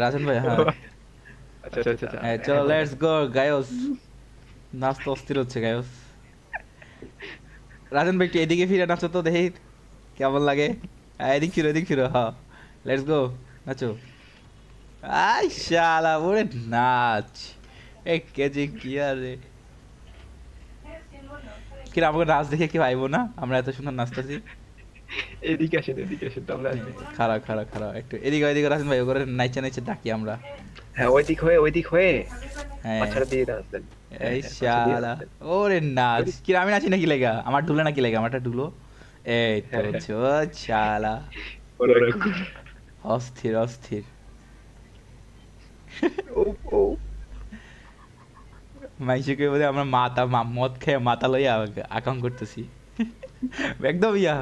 রাজন ভাই, হ্যাঁ। আচ্ছা আচ্ছা আচ্ছা চলো, হ্যাঁ বলেন। Let's go গায়স। নাচ তো অস্থির হচ্ছে গায়স। রাজন ভাই একটু এদিকে ফিরে নাচো তো দেখি কেমন লাগে। এদিক ফিরো, এদিক ফিরো, হ্যাঁ। Let's go, nacho. আই শালা ওরে নাচ। এক কেজি কি আরে। কি রে, আমাকে নাচ দেখে কি ভাইবো না আমরা এত সুন্দর নাচতেছি? এদিকে আসেন তাহলে আসবে। খারাপ খারাপ খারাপ, একটু এদিকে ওইদিকে রাখেন ভাই, ওগুলো নাইচে নাইচে ডাকি আমরা। হ্যাঁ ওইদিক হয়ে হ্যাঁ। পাছাটা দিয়ে আসতেন। হ্যাঁ এই হ্যাঁ পাছা দিয়ে শালা। আসতেন। ওরে নাচ কি রে, আমি নাচি নাকি লেগা? আমার ঢুলে নাকি লেগা? আমারটা ঢুলো। এই তো হ্যাঁ হ্যাঁ শালা। ওরা অস্থির অস্থির। ও ও মাইসুকে বোধহয় আমরা মদ খেয়ে মাথা লইয়া আকাম করতেছি। একদম ইয়া।